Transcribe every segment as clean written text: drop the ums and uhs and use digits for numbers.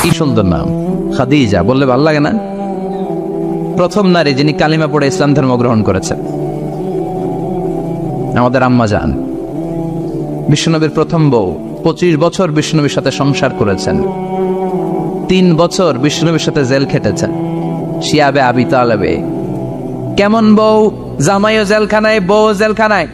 কি সুন্দর নাম, খাদিজা বললে ভালো লাগে না? প্রথম নারী যিনি কালিমা পড়ে ইসলাম ধর্ম গ্রহণ করেছেন আমাদের আম্মা জান। বিশ্বনবীর প্রথম বউ, 25 বছর বিশ্বনবীর সাথে সংসার করেছেন, 3 বছর বিশ্বনবীর সাথে জেল খেটেছেন শিয়াবে আবি তালেবে। কেমন বউ? জামাইও জেলখানায়, বউ জেলখানায়।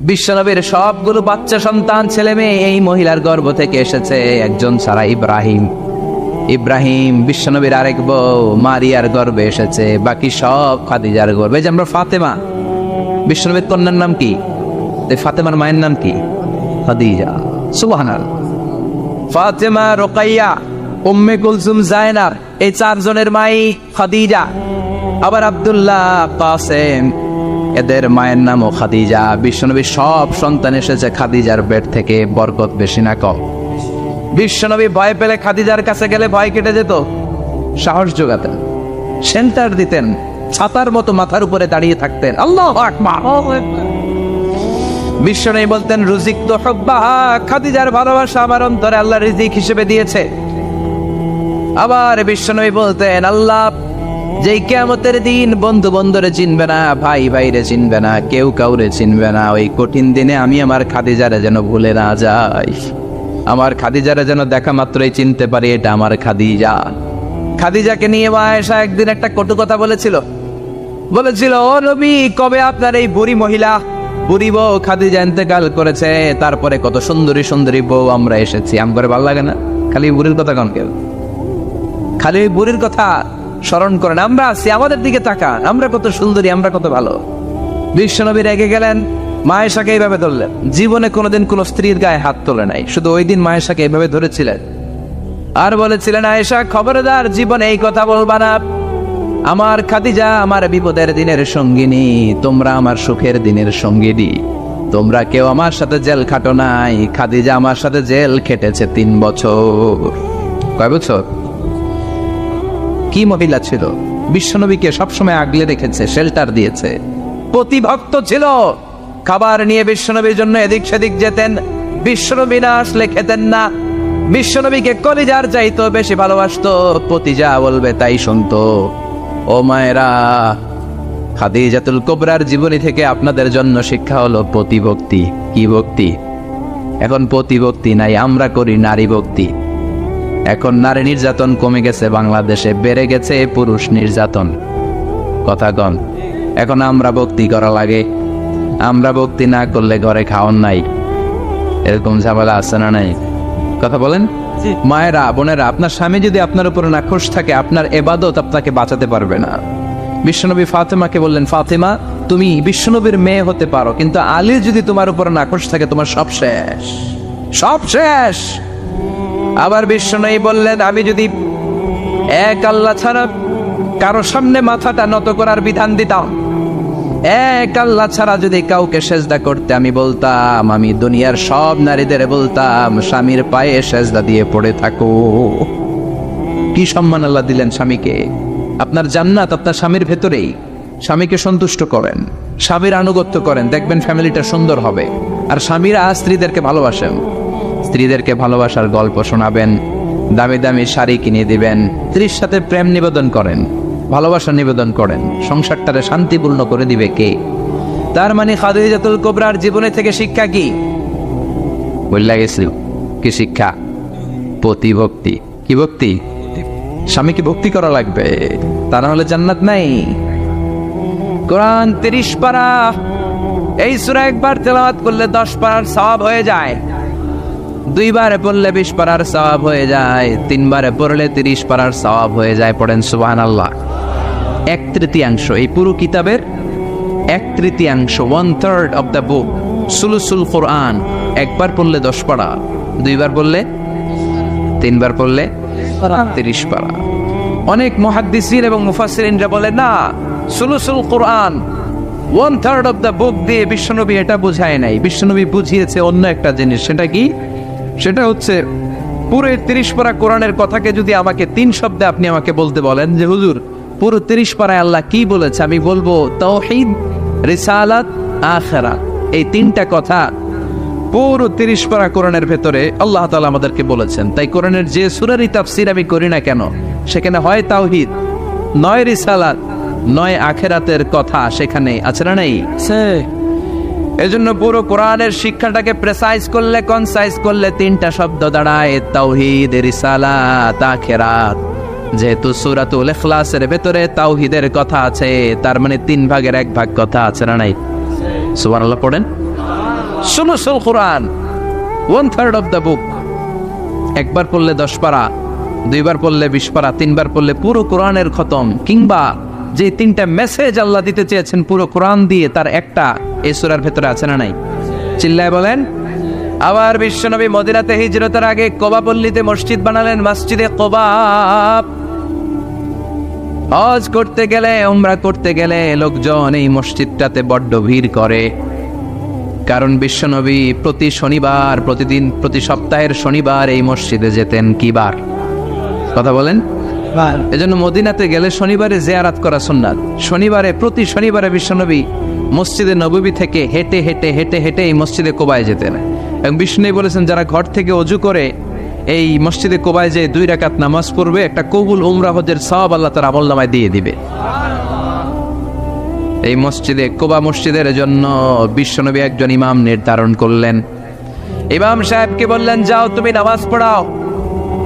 বিশ্বনবীর সবগুলো বাচ্চা সন্তান ছেলে মেয়ে এই মহিলার গর্ভ থেকে এসেছে, একজন ছাড়া ইব্রাহিম। ইব্রাহিম বিশ্বনবীর আরেক বউ মারিয়ার গর্ভে এসেছে, বাকি সব খাদিজার গর্ভে। যে আমরা ফাতেমা, বিশ্বনবীর কন্যার নাম কি? ফাতেমার মায়ের নাম কি? খাদিজা। সুবহানাল্লাহ। ফাতেমা, রোকাইয়া, উম্মে কুলসুম, জায়নাব, এই 4 জনের মাই খাদিজা। আবার আব্দুল্লাহ, কাসেম, এদের মায়ের নামও খাদিজা। বিশ্বনবীর সব সন্তান এসেছে খাদিজার পেট থেকে। বরকত বেশি না কম? বিশ্বনবী ভয় পেলে খাদিজার কাছে গেলে ভয় কেটে যেত, সাহস যোগাতেন, সেন্টার দিতেন, ছাতার মতো মাথার উপরে দাঁড়িয়ে থাকতেন। আল্লাহু আকবার। বিশ্বনবী বলতেন রুজিক তো হুব্বাহা, খাদিজার ভালোবাসা আমার অন্তরে আল্লাহ রিজিক হিসেবে দিয়েছে। আবার বিশ্বনবী বলতেন আল্লাহ যেই কিয়ামতের দিন বন্ধু বন্ধুরে চিনবে না, ভাই ভাইরে চিনবে না, কেউ কাউরে চিনবে না, ওই কঠিন দিনে আমি আমার খাদিজারে যেন ভুলে না যাই, আমার খাদিজারে যেন দেখা মাত্রই চিনতে পারি এটা আমার খাদিজা। খাদিজাকে নিয়ে মা আয়েশা একদিন একটা কটু কথা বলেছিল। ও নবী, কবে আপনার এই বুড়ি মহিলা, বুড়ি বউ খাদিজা ইন্তেকাল করেছে, তারপরে কত সুন্দরী সুন্দরী বউ আমরা এসেছি, আম করে ভালো লাগে না? খালি বুড়ির কথা কন কেউ, খালি ওই বুড়ির কথা স্মরণ করেন। আমরা আছি, আমাদের দিকে তাকান, আমরা কত সুন্দরী, আমরা কত ভালো। বিশ্বনবী রেগে গেলেন, মা আয়েশাকে এইভাবে ধরলেন। জীবনে কোনোদিন কোন স্ত্রীর গায়ে হাত তোলে নাই, শুধু ওই দিন মা আয়েশাকে এইভাবে ধরেছিলেন আর বলেছিলেন আয়েশা খবরদার জীবনে এই কথা বলবা না, আমার খাদিজা আমার বিপদের দিনের সঙ্গিনী, তোমরা আমার সুখের দিনের সঙ্গিনী, তোমরা কেউ আমার সাথে জেল খাটো নাই, খাদিজা আমার সাথে জেল খেটেছে 3 বছর। কয় বছর? কি মহিলা ছিল! বিশ্বনবীকে সবসময় আগলে রেখেছে, শেল্টার দিয়েছে, প্রতিভক্ত ছিল। খাবার নিয়ে বিশ্বনবীর জন্য এদিক সেদিক যেতেন, বিশ্বনবী না আসলে খেতেন না। বিশ্বনবীকে কলিজার চাইতো বেশি ভালোবাসতো, পতি যা বলবে তাই শুনতো। ও মায়েরা, খাদিজাতুল কুবরার জীবনী থেকে আপনাদের জন্য শিক্ষা হলো প্রতিভক্তি। কি ভক্তি? এখন প্রতিভক্তি নাই, আমরা করি নারী ভক্তি। এখন নারী নির্যাতন কমে গেছে বাংলাদেশে, বেড়ে গেছে পুরুষ নির্যাতন। কথা কন। এখন আমরা ভক্তি করা লাগে, আমরা ভক্তি না করলে ঘরে খাওয়ান নাই, এরকম ঝামেলা আছে না নাই? কথা বলেন। মায়েরা, বোনেরা, আপনার স্বামী যদি আপনার উপরে নাখোশ থাকে, আপনার ইবাদত আপনাকে বাঁচাতে পারবে না। বিশ্বনবী ফাতেমাকে বললেন, ফাতেমা তুমি বিশ্বনবীর মেয়ে হতে পারো, কিন্তু আলী যদি তোমার উপরে নাখোশ থাকে তোমার সব শেষ, সব শেষ। আবার বিশ্বনবী বললেন, আমি যদি এক আল্লাহ ছাড়া কারো সামনে মাথাটা নত করার বিধান দিতাম, এক আল্লাহ ছাড়া যদি কাউকে সেজদা করতে আমি বলতাম, আমি দুনিয়ার সব নারীদের বলতাম স্বামীর পায়ে সেজদা দিয়ে পড়ে থাকো। কি সম্মান আল্লাহ দিলেন স্বামীকে! আপনার জান্নাত আপনার স্বামীর ভেতরেই। স্বামীকে সন্তুষ্ট করেন, স্বামীর আনুগত্য করেন, দেখবেন ফ্যামিলিটা সুন্দর হবে। আর স্বামীরা স্ত্রীদেরকে ভালোবাসেন, স্ত্রীদেরকে ভালোবাসার গল্প শোনাবেন, দামি দামি শাড়ি কিনে দিবেন, স্ত্রীর সাথে প্রেম নিবেদন করেন, ভালোবাসা নিবেদন করেন, সংসারটারে শান্তিপূর্ণ করে দিবে কে? তার মানে খাদিজাতুল কুবরার জীবনে থেকে শিক্ষা কি? বললা গেছিল কি শিক্ষা? প্রতিভক্তি। কি ভক্তি? স্বামীকে ভক্তি করা লাগবে, তা না হলে জান্নাত নাই। কোরআন 30 পারা, এই সূরা একবার তেলাওয়াত করলে 10 পারার সওয়াব হয়ে যায়, 2 বারে পড়লে 20 পারার সওয়াব হয়ে যায়, 3 বারে পড়লে 30 পারার সওয়াব হয়ে যায়। পড়েন সুবহানাল্লাহ। 1/3 এই পুরো কিতাবের 1/3, 1/3 অফ দ্য বুক, সুলুসুল কোরআন। একবার পড়লে 10 পারা, 2 বার পড়লে, 3 বার পড়লে 30 পারা। অনেক মুহাদ্দিসিন এবং মুফাসসিরিনরা বলে না, সুলুসুল কোরআন 1/3 অফ দ্য বুক দিয়ে বিশ্বনবী এটা বুঝায় নাই, বিশ্বনবী বুঝিয়েছে অন্য একটা জিনিস। সেটা কি? সেটা হচ্ছে পুরো 30 পারা কোরআনের কথাকে যদি আমাকে 3 শব্দে আপনি আমাকে বলতে বলেন যে হুজুর পুরো 30 পারায় আল্লাহ কি বলেছে, আমি বলবো তাওহীদ, রিসালাত, আখিরাত। এই 3টা কথা পুরো 30 পারা কোরআনের ভেতরে আল্লাহ তাআলা আমাদেরকে বলেছেন। তাই কোরআনের যে সূরারই তাফসীর আমি করি না কেন, সেখানে হয় তাওহীদ, নয় রিসালাত, নয় আখিরাতের কথা সেখানে আছে না নাই? এজন্য পুরো কোরআনের শিক্ষাটাকে প্রেসাইজ করলে, কনসাইজ করলে 3টা শব্দ দাঁড়ায়, তাওহীদ, রিসালাত, আখিরাত। যেহেতু সূরাতুল ইখলাসের ভেতরে তাওহীদের কথা আছে, তার মানে 3 ভাগের 1 ভাগ কথা আছে না নাই? সুবহানাল্লাহ পড়েন। সুলুসুল কোরআন, 1/3 অফ দ্য বুক। একবার পড়লে 10 পারা, 2বার পড়লে 20 পারা, 3বার পড়লে পুরো কোরআনের খতম। কিংবা যে 3টা মেসেজ আল্লাহ দিতে চেয়েছেন পুরো কোরআন দিয়ে, তার একটা এই সূরার ভেতরে আছে না নাই? চিল্লায় বলেন। আবার বিশ্বনবী মদিনাতে হিজরতের আগে কোবা পল্লীতে মসজিদ বানালেন, মসজিদে কোবা। হজ করতে গেলে, উমরা করতে গেলে লোকজন এই মসজিদটাতে বড্ড ভিড় করে। কারণ বিশ্বনবী প্রতি শনিবার, প্রতি সপ্তাহের শনিবার এই মসজিদে যেতেন। কি বার? কথা বলেন। এজন্য মদিনাতে গেলে শনিবারে জিয়ারাত করা সুন্নাত। প্রতি শনিবারে বিশ্বনবী মসজিদে নববী থেকে হেঁটে হেঁটে হেঁটে হেঁটে এই মসজিদে কোবায় যেতেন। এবং বিষ্ণু বলেছেন, যারা ঘর থেকে ওযু করে এই মসজিদে কোবায় যে 2 রাকাত নামাজ পড়বে, একটা কবুল উমরা হজের সওয়াব আল্লাহ তার আমলনামায় দিয়ে দিবে। এই মসজিদে কোবা মসজিদের জন্য বিশ্বনবী একজন ইমাম নির্ধারণ করলেন। ইমাম সাহেবকে বললেন, যাও তুমি নামাজ পড়াও।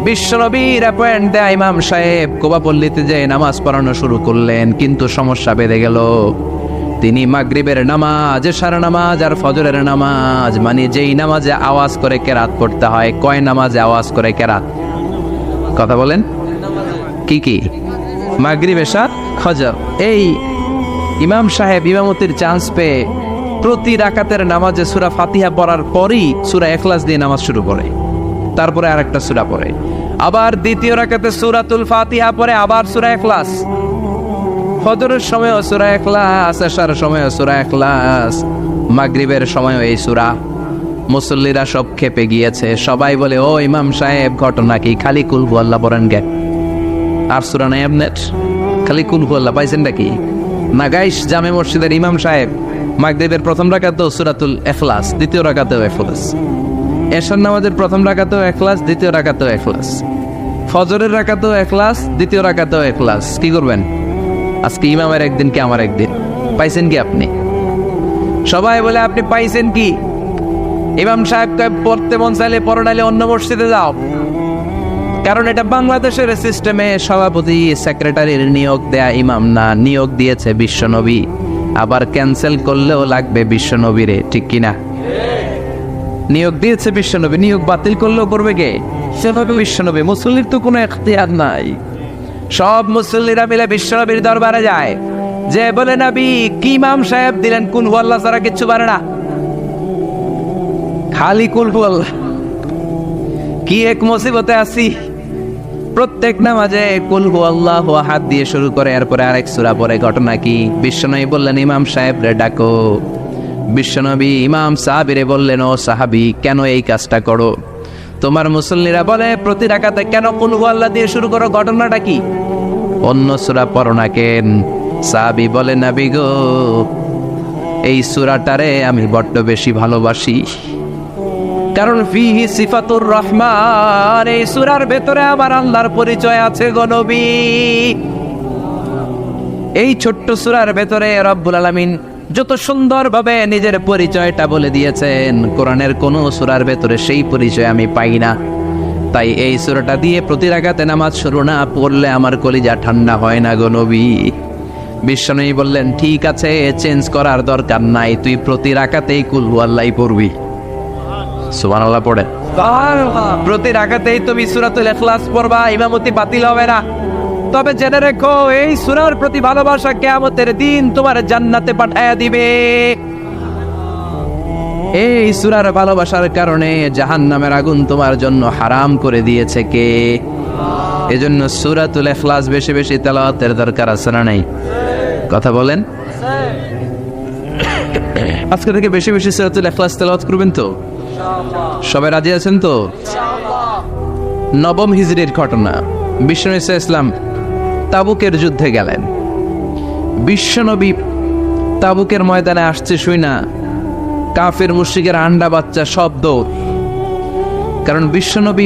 বিশ্বনবীর অ্যাপয়েন্ট দেয়া ইমাম সাহেব কোবা পল্লীতে যে নামাজ পড়ানো শুরু করলেন। কিন্তু সমস্যা বেড়ে গেল। তিনি মাগরিবের নামাজ, এশার নামাজ আর ফজরের নামাজ, মানে যেই নামাজে আওয়াজ করে কেরাত পড়তে হয়, কয় নামাজে আওয়াজ করে কেরাত? কথা বলেন। কি কি? মাগরিব, এশা, ফজর। এই ইমাম সাহেব ইমামতির চান্স পেয়ে প্রতি রাকাতের নামাজে সূরা ফাতিহা পড়ার পরই সূরা ইখলাস দিয়ে নামাজ শুরু করে, তারপরে আরেকটা সূরা পড়ে। আবার দ্বিতীয় রাকাতে সূরাতুল ফাতিহা পড়ে, আবার সূরা ইখলাস। ফজরের সময়ও সূরা ইখলাস, এশার সময়ও সূরা ইখলাস, মাগরিবের সময়ও এই সূরা। মুসল্লিরা সব খেপে গিয়েছে। সবাই বলে, ও ইমাম সাহেব, ঘটনা কি? খালি কুল হুয়াল্লাহ পড়েন গে, আর সূরা নাই আপনার? খালি কুল হুয়াল্লাহ পাইছেন নাকি? না গাইস, জামে মসজিদের ইমাম সাহেব মাগরিবের প্রথম রাকাতেও সূরাতুল ইখলাস, দ্বিতীয় রাকাতেও ইখলাস। এশার নামাজের প্রথম রাকাতেও ইখলাস, দ্বিতীয় রাকাতেও ইখলাস। ফজরের রাকাতেও ইখলাস, দ্বিতীয় রাকাতেও ইখলাস। কি করবেন? আজকে ইমামের একদিন কি আমার একদিন। পাইছেন কি আপনি? সবাই বলে, আপনি পাইছেন কি? ইমাম সাহেবকে পড়তে মন চাইলে পড়ো, নাইলে অন্য মসজিদে যাও। কারণ এটা বাংলাদেশের সিস্টেমে সভাপতি সেক্রেটারির নিয়োগ দেয়া ইমাম না, নিয়োগ দিয়েছে বিশ্বনবী। আবার ক্যান্সেল করলেও লাগবে বিশ্বনবীরে, ঠিক কিনা? নিয়োগ দিয়েছে বিশ্বনবী, নিয়োগ বাতিল করলেও করবে কে? সেভাবে বিশ্বনবী। মুসল্লির তো কোনো এখতিয়ার নাই। সব মুসল্লিরা মিলে বিশ্বনবীর দরবারে যায়, যে বলে, নবী কি ইমাম সাহেব দিলেন, কুল হুয়াল্লাহ ছাড়া কিচ্ছু পারে না, খালি কুল হুয়াল্লাহ। কি এক মুসিবতে আছি। প্রত্যেক নামাজে কুল হুয়াল্লাহু আহাদ দিয়ে শুরু করে, এরপরে আরেক সূরা পড়ে। ঘটনা কি? বিশ্বনবী বললেন, ইমাম সাহেব রে ডাকো। বিশ্বনবী ইমাম সাহাবীরে বললেন, ও সাহাবী, কেন এই কাজটা করো? তোমার মুসল্লিরা বলে প্রতি রাকাতে কেন কুল হুয়াল্লাহ দিয়ে শুরু করো, ঘটনাটা কি? অন্য সূরা পড়ো না কেন? সাহাবী বলে, নবী গো, এই সূরাটারে আমি বড্ড বেশি ভালোবাসি। কারণ ফিহি সিফাতুর রহমান, এই সূরার ভেতরে আমার আল্লাহর পরিচয় আছে গো নবী। এই ছোট্ট সূরার ভেতরে রব্বুল আলামিন যত সুন্দরভাবে নিজের পরিচয়টা বলে দিয়েছেন, কোরআনের কোন সূরার ভেতরে সেই পরিচয় আমি পাই না। তাই এই সূরাটা দিয়ে প্রতি রাকাতে নামাজ শুরু না পড়লে আমার কলিজা ঠান্ডা হয় না গো নবী। বিশ্বনবী বললেন, ঠিক আছে, চেঞ্জ করার দরকার নাই, তুই প্রতি রাকাতেই কুল হুয়াল্লাহ পড়বি। সুবহানাল্লাহ পড়ে। প্রতি রাকাতেই তুমি সূরাতুল ইখলাস পড়বা, ইমামতি বাতিল হবে না। তবে জেনে রেখো, এই সূরার প্রতি ভালোবাসা কিয়ামতের দিন তোমার জান্নাতে পাঠায়া দিবে। এই সূরার ভালোবাসার কারণে জাহান্নামের আগুন তোমার জন্য হারাম করে দিয়েছে কে? এজন্য সূরাতুল ইখলাস বেশি বেশি তেলাওয়াতের দরকার আছে না নাই? কথা বলেন। আজকে থেকে বেশি বেশি সূরাতুল ইখলাস তেলাওয়াত করবেন তো? সবাই রাজি আছেন তো? নবম হিজরির ঘটনা। বিশ্বনবী সাল্লাল্লাহু আলাইহি ওয়াসাল্লাম তাবুকের যুদ্ধে গেলেন। বিশ্বনবী তাবুকের ময়দানে আসছে শুই না কাফের মুশরিকের আন্ডা বাচ্চা সব দৌড়। কারণ বিশ্বনবী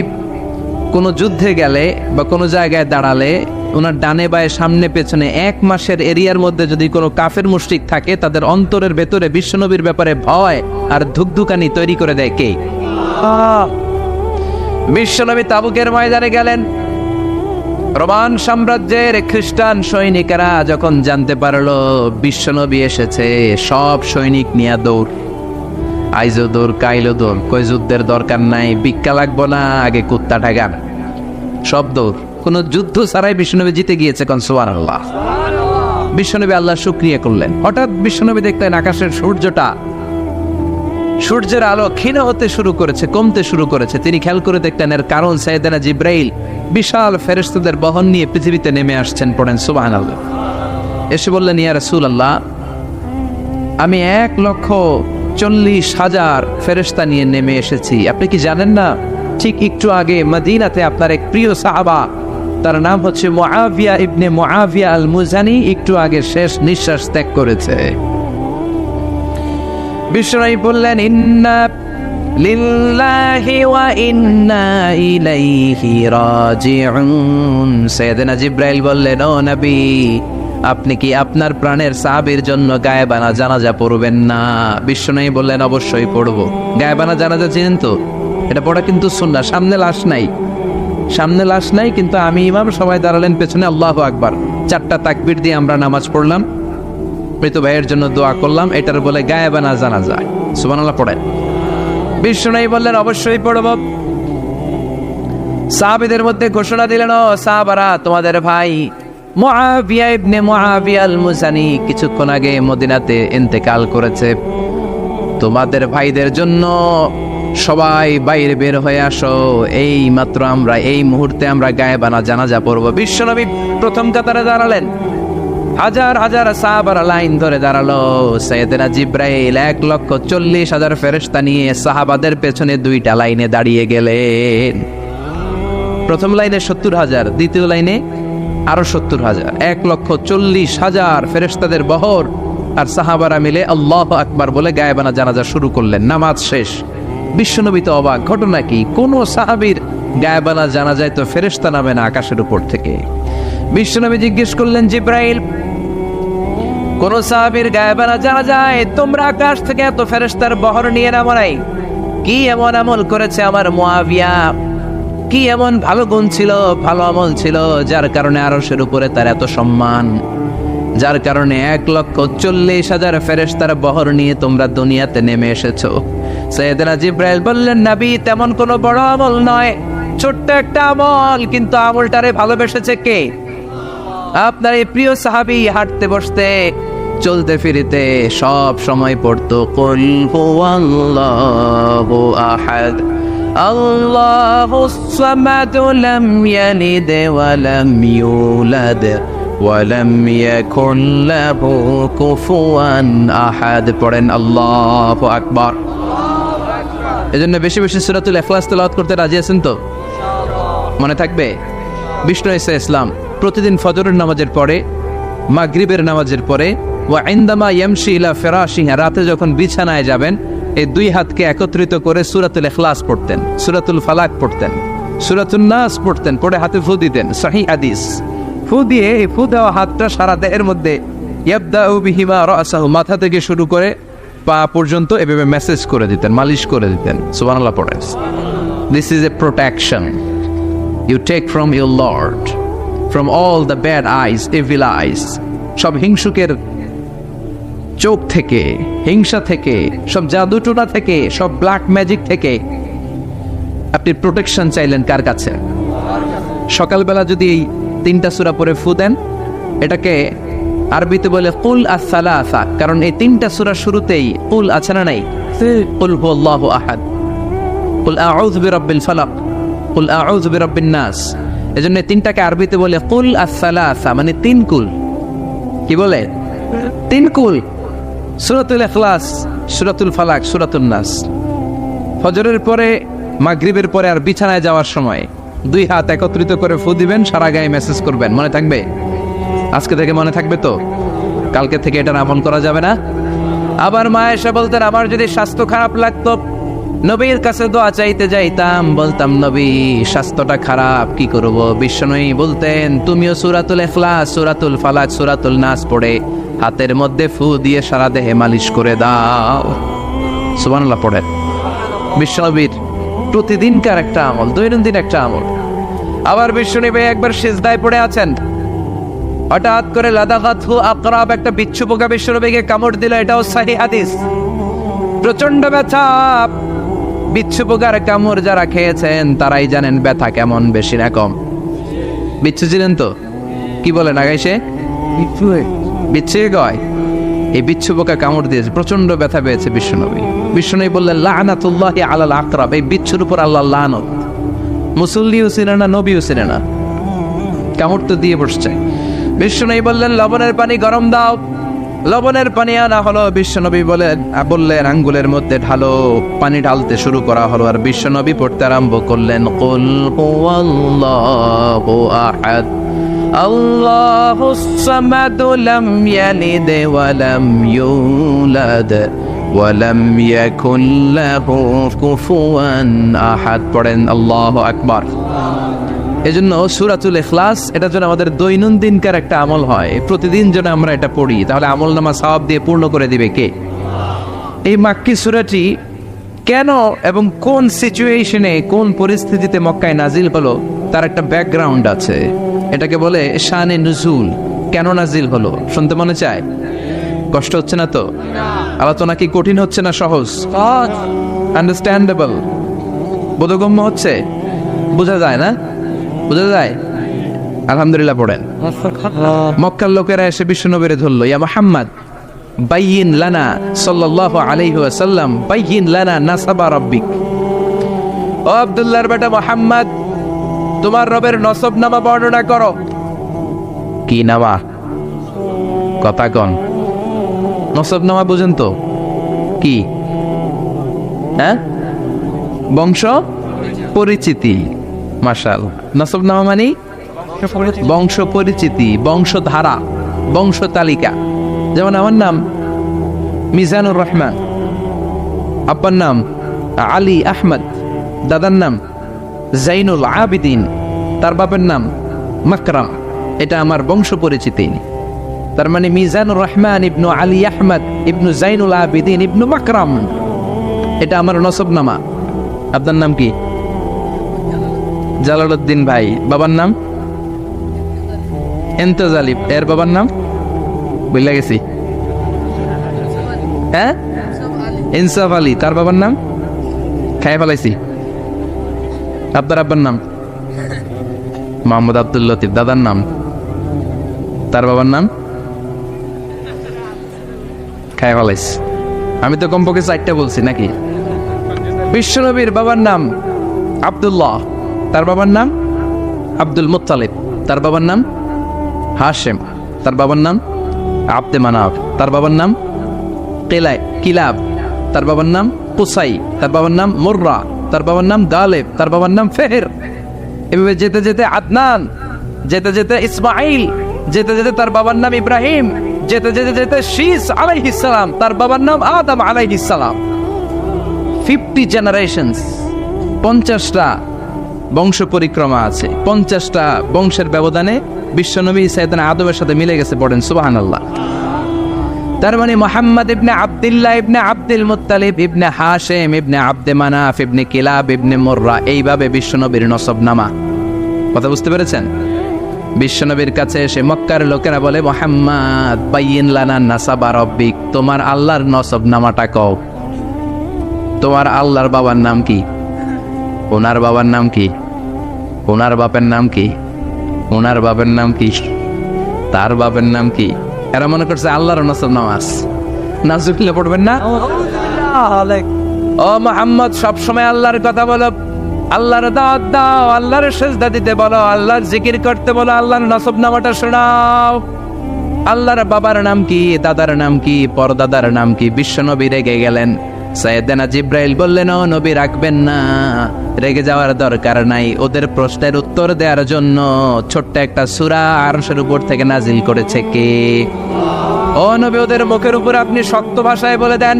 কোনো যুদ্ধে গেলে বা কোনো জায়গায় দাঁড়ালে ওনার ডানে বায়ে সামনে পেছনে 1 মাসের এরিয়ার মধ্যে যদি কোনো কাফের মুশরিক থাকে, তাদের অন্তরের ভেতরে বিশ্বনবীর ব্যাপারে ভয় আর ধুকধুকানি তৈরি করে দেয় কে? বিশ্বনবী তাবুকের ময়দানে গেলেন। রোমান সাম্রাজ্যের খ্রিস্টান সৈনিকেরা যখন জানতে পারলো বিশ্বনবী এসেছে, সব সৈনিক নিয়ে দৌড়। আইজো দৌড়, কাইলো দৌড়, কই যুদ্ধের দরকার নাই, ভিক্ষা লাগবো না, আগে কুত্তাটা গান, সব দৌড়। কোনো যুদ্ধ ছাড়াই বিশ্বনবী জিতে গিয়েছে। কোন সুবহানাল্লাহ। বিশ্বনবী আল্লাহ শুকরিয়া করলেন। হঠাৎ বিশ্বনবী দেখলেন আকাশের সূর্যের আলো ক্ষীণ হতে শুরু করেছে, কমতে শুরু করেছে। তিনি খেয়াল করে দেখলেন এর কারণ সাইয়েদনা জিব্রাইল বিশাল ফেরেশতাদের বহন নিয়ে পৃথিবীতে নেমে আসছেন। পড়েন সুবহানাল্লাহ। এসে বললেন, ইয়া রাসূলুল্লাহ, আমি 1,40,000 ফেরেশতা নিয়ে নেমে এসেছি। আপনি কি জানেন না, ঠিক একটু আগে মদিনাতে আপনার এক প্রিয় সাহাবা, তার নাম হচ্ছে মুআবিয়া ইবনে মুআবিয়া আল মুজানি, একটু আগে শেষ নিঃশ্বাস ত্যাগ করেছে। বিশ্বনবী বললেন, ইন্না লিল্লাহি ওয়া ইন্না ইলাইহি রাজিউন। সাইয়েদনা জিব্রাইল বললেন, ও নবী, আপনি কি আপনার প্রাণের সাহাবীর জন্য গায়েবানা জানাজা পড়বেন না? বিশ্বনবী বললেন, অবশ্যই পড়ব। গায়েবানা জানাজা চিনেন তো? এটা পড়া কিন্তু সুন্নাহ। সামনে লাশ নাই, কিন্তু আমি ইমাম, সবাই দাঁড়ালেন পেছনে, আল্লাহু আকবার, 4টা তাকবীর দিয়ে আমরা নামাজ পড়লাম, মৃত ভাইয়ের জন্য দোয়া করলাম, এটার বলে গায়েবানা জানাজা। সুবহানাল্লাহ পড়েন। বিশ্বনবী বললেন, অবশ্যই পড়ব। সাহাবীদের মধ্যে ঘোষণা দিলেন, ও সাহাবারা, তোমাদের ভাই মুআবিয়া ইবনে মুআবিয়া আল মুজানি কিছুক্ষণ আগে মদিনাতে ইন্তেকাল করেছে। তোমাদের ভাইদের জন্য সবাই বাইরে বের হয়ে আসো, এই মাত্র আমরা, এই মুহূর্তে আমরা গায়েবানা জানাজা পড়ব। বিশ্বনবী প্রথম কাতারে দাঁড়ালেন। হাজার হাজার সাহাবারা লাইন ধরে দাঁড়ালো। সাইয়েদনা জিব্রাইল 1,40,000 ফেরেশতা নিয়ে সাহাবাদের পেছনে 2টা লাইনে দাঁড়িয়ে গেলেন। প্রথম লাইনে 70,000, দ্বিতীয় লাইনে আরো 70,000, 1,40,000 ফেরেশতাদের বহর। আর সাহাবারা মিলে আল্লাহু আকবার বলে গায়েবানা জানাজা শুরু করলেন। নামাজ শেষ। বিশ্বনবী তো অবাক, ঘটনা কি? কোন সাহাবীর গায়েবানা জানাজায় তো ফেরেশতা নামে না আকাশের উপর থেকে। বিশ্বনবী জিজ্ঞেস করলেন, জিব্রাইল, কোন সাহাবীর গায়েবানা জানাজায় তোমরা আকাশ থেকে এত ফেরেশতার বহর নিয়ে নামো নাই? কি এমন আমল করেছে আমার মুআবিয়া? কি এমন ভালো গুণ ছিল, ভালো আমল ছিল, যার কারণে আরশের উপরে তার এত সম্মান, যার কারণে 1,40,000 ফেরেশতার বহর নিয়ে তোমরা দুনিয়াতে নেমে এসেছো? সাইয়েদনা জিব্রাইল বললেন, নবী, তেমন কোনো বড় আমল নয়, ছোট্ট একটা আমল, কিন্তু আমলটারে ভালোবেসেছে কে? আপনার এই প্রিয় সাহাবী হাঁটতে বসতে চলতে ফিরিতে সব সময় পড়তো, কুল হুয়াল্লাহু আহাদ আল্লাহুস সামাদ লাম ইয়ালিদ ওয়া লাম ইউলাদ ওয়া লাম ইয়াকুল লাহু কুফুয়ান আহাদ। পড়েন আল্লাহু আকবার। এজন্য বেশি বেশি সূরাতুল ইখলাস তেলাওয়াত করতে রাজি আছেন তো? মনে থাকবে? বিষ্ণু ঈসা ইসলাম প্রতিদিন ফজরের নামাজের পরে, মাগরিবের নামাজের পরে, ওয়া ইনদামা ইয়ামশি ইলা ফিরাশিহি, রাতে যখন বিছানায় যাবেন, এই 2 হাতকে একত্রিত করে সূরাতুল ইখলাস পড়তেন, সূরাতুল ফালাক পড়তেন, সূরাতুন নাস পড়তেন, পড়ে হাতে ফু দিতেন। সহিহ হাদিস। ফু দিয়ে এই ফু দেওয়া হাতটা সারা দেহের মধ্যে ইয়াবদাউ বিহিমা রাসাহু, মাথা থেকে শুরু করে পা পর্যন্ত এভাবে মেসেজ করে দিতেন, মালিশ করে দিতেন। সুবহানাল্লাহ পড়েন। This is a protection you take from your lord, from all the bad eyes, evil eyes, সব হিংসুকের চোখ থেকে, হিংসা থেকে, সব জাদুটোনা থেকে, সব ব্ল্যাক ম্যাজিক থেকে আপনি প্রোটেকশন চাইলেন কার কাছে? সকালবেলা যদি এই 3টা সূরা পড়ে ফু দেন, এটাকে আরবিতে বলে কুল আস-সালাসা, কারণ এই 3টা সূরা শুরুতেই কুল আছে না নাই? কুল হুয়াল্লাহু আহাদ, কুল আউযু বিরাব্বিল ফালাক, কুল আউযু বিরাব্বিন নাস। এজন্য 3টাকে আরবিতে বলে কুল আস-সালাসা, মানে 3 কুল। কি বলে? 3 কুল। সূরাতুল ইখলাস, সূরাতুল ফালাক, সূরাতুন নাস। ফজরের পরে, মাগরিবের পরে আর বিছানায় যাওয়ার সময় 2 হাত একত্রিত করে ফু দিবেন, সারা গায়ে মেসেজ করবেন। মনে থাকবে? আজকে থেকে মনে থাকবে তো? কালকে থেকে এটা আমল করা যাবে না? আবার মা এসে বলতেন আমার যদি স্বাস্থ্য খারাপ লাগতো নবীর কাছে দোয়া চাইতে যাইতাম, বলতাম নবী স্বাস্থ্যটা খারাপ কি করব। বিশ্বনবী বলতেন তুমিও সূরাতুল ইখলাস, সূরাতুল ফালাক, সূরাতুল নাস পড়ে হাতের মধ্যে ফু দিয়ে সারা দেহে মালিশ করে দাও। সুবহানাল্লাহ পড়েন। বিশ্বনবীর প্রতিদিনকার একটা আমল, দৈনন্দিন একটা আমল। আবার বিশ্বনবী একবার সিজদায় পড়ে আছেন, হঠাৎ করে লাদাগাতহু আকরাব, একটা বিচ্ছু পোকা বিশ্বনবীকে কামড় দিল। এটাও সহিহ হাদিস। প্রচন্ড ব্যথা। বিচ্ছু পোকার কামড় যারা খেয়েছেন তারাই জানেন ব্যথা কেমন, বেশি না কম। বিচ্ছু ছিলেন তো? কি বলেন আগাইছে বিচ্ছু গয়, এই বিচ্ছু পোকা কামড় দিয়েছে, প্রচন্ড ব্যথা পেয়েছে বিশ্বনবী। বিশ্বনবী বললেন লাআনাতুল্লাহি আলাল আকরাব, এই বিচ্ছুর উপর আল্লাহর লানত। মুসল্লিও ছিল না, নবীও ছিল না, কামড় তো দিয়ে বসছে। বিশ্বনবী বললেন লবণের পানি গরম দাও। লবণের পানি আনা হলো। বিশ্বনবী বললেন আঙ্গুলের মধ্যে ঢালো। পানি ঢালতে শুরু করা হলো, আর বিশ্বনবী পড়তে আরম্ভ করলেন কুল হুয়াল্লাহু আহাদ আল্লাহুস সামাদ লাম ইয়ালিদ ওয়া লাম ইউলাদ ওয়া লাম ইয়াকুল লাহু কুফুয়ান আহাদ। পড়েন আল্লাহু আকবার। এজন্য সূরাতুল ইখলাস এটার জন্য আমাদের দৈনন্দিনকার একটা আমল হয়, প্রতিদিন যেন আমরা এটা পড়ি, তাহলে আমল নামা সওয়াব দিয়ে পূর্ণ করে দিবে কে? এই মাক্কি সূরাটি কেন এবং কোন সিচুয়েশনে, কোন পরিস্থিতিতে মক্কায় নাজিল হলো তার একটা ব্যাকগ্রাউন্ড আছে। এটাকে বলে শানে নুজুল। কেন নাজিল হলো শুনতে মনে চায়? কষ্ট হচ্ছে না তো? আলোচনা কি কঠিন হচ্ছে না সহজ? আন্ডারস্ট্যান্ডেবল, বোধগম্য হচ্ছে? বোঝা যায় না? বোঝা যায়? আলহামদুলিল্লাহ পড়েন। মক্কার লোকেরা এসে বিশ্বনবীরে ধরল, ইয়া মুহাম্মদ বাইয়িন লানা সাল্লাল্লাহু আলাইহি ওয়াসাল্লাম বাইয়িন লানা নাসাবা রাব্বিক। ও আব্দুল্লাহর বেটা মুহাম্মদ, তোমার রবের নসবনামা বর্ণনা করো। কি নামা? কথা কন। নসবনামা বুঝেন তো কি? হ্যাঁ, বংশ পরিচিতি। মাশাআল্লাহ। নসবনামা মানে বংশ পরিচিতি, বংশধারা, বংশ তালিকা। যেমন আমার নাম মিজানুর রহমান, আব্বার নাম আলী আহমদ, দাদার নাম জাইনুল আবিদিন, তার বাপের নাম মাকরাম। এটা আমার বংশ পরিচিতি। তার মানে মিজানুর রহমান ইবনু আলী আহমদ ইবনু জাইনুল আবিদিন ইবনু মাকরাম, এটা আমার নসবনামা। আপনার নাম কি? জালালউদ্দিন ভাই। বাবার নাম ইন্তেজালি। এর বাবার নাম বুঝলা গেছি। হ্যাঁ, ইনসাফ আলী। তার বাবার নাম খাই ফেলাইছি। আপনার আব্বার নাম মোহাম্মদ আব্দুল লতিফ। দাদার নাম, তার বাবার নাম খাই ফেলাইছি। আমি তো কমপক্ষে 4টা বলছি নাকি? বিশ্বনবীর বাবার নাম আব্দুল্লাহ, তার বাবার নাম আব্দুল মুত্তালিব, তার বাবার নাম হাশেম, তার বাবার নাম আব্দে মানাফ, তার বাবার নাম কিলাব, তার বাবার নাম কুসাই, তার বাবার নাম মুররা, তার বাবার নাম গালেব, তার বাবার নাম ফেহের। এভাবে যেতে যেতে আদনান, যেতে যেতে ইসমাইল, যেতে যেতে তার বাবার নাম ইব্রাহিম, যেতে যেতে যেতে শীস আলাইহিস সালাম, তার বাবার নাম আদম আলাইহিস সালাম। 50 জেনারেশনস, 50টা বংশ পরিক্রমা আছে। 50টা বংশের ব্যবধানে বিশ্বনবী সাইয়েদনা আদমের সাথে মিলে গেছে। পড়েন সুবহানাল্লাহ। তার মানে মুহাম্মদ ইবনে আব্দুল্লাহ ইবনে আব্দুল মুত্তালিব ইবনে হাশেম ইবনে আব্দে মানাফ ইবনে কিলাব ইবনে মুররা, এইভাবে বিশ্বনবীর নসবনামা। কথা বুঝতে পেরেছেন? বিশ্বনবীর কাছে এসে মক্কার লোকেরা বলে মুহাম্মদ বাইয়িন লানা নাসাবা রাব্বিক, তোমার আল্লাহর নসবনামাটা কও। তোমার আল্লাহর বাবার নাম কি? ওনার বাবার নাম কি? ওনার বাপের নাম কি? ওনার বাপের নাম কি? তার বাপের নাম কি? এরা মনে করছে আল্লাহর নসবনামা আছে। নাজুবিল্লাহ পড়বেন না? ও মুহাম্মদ, সবসময় আল্লাহর কথা বলো, আল্লাহর দাওয়াত দাও, আল্লাহর সিজদা দিতে বলো, আল্লাহর জিকির করতে বলো, আল্লাহর নসবনামাটা শোনাও। আল্লাহর বাবার নাম কি? দাদার নাম কি? পরদাদার নাম কি? বিশ্বনবী রেগে গেলেন। সাইয়েদনা জিব্রাইল বললেন, ও নবী রাখবেন না, রেগে যাওয়ার দরকার নাই। ওদের প্রশ্নের উত্তর দেওয়ার জন্য ছোট্ট একটা সূরা আরশের উপর থেকে নাজিল করেছে কে? ও নবী, ওদের মুখের উপর আপনি শক্ত ভাষায় বলে দেন,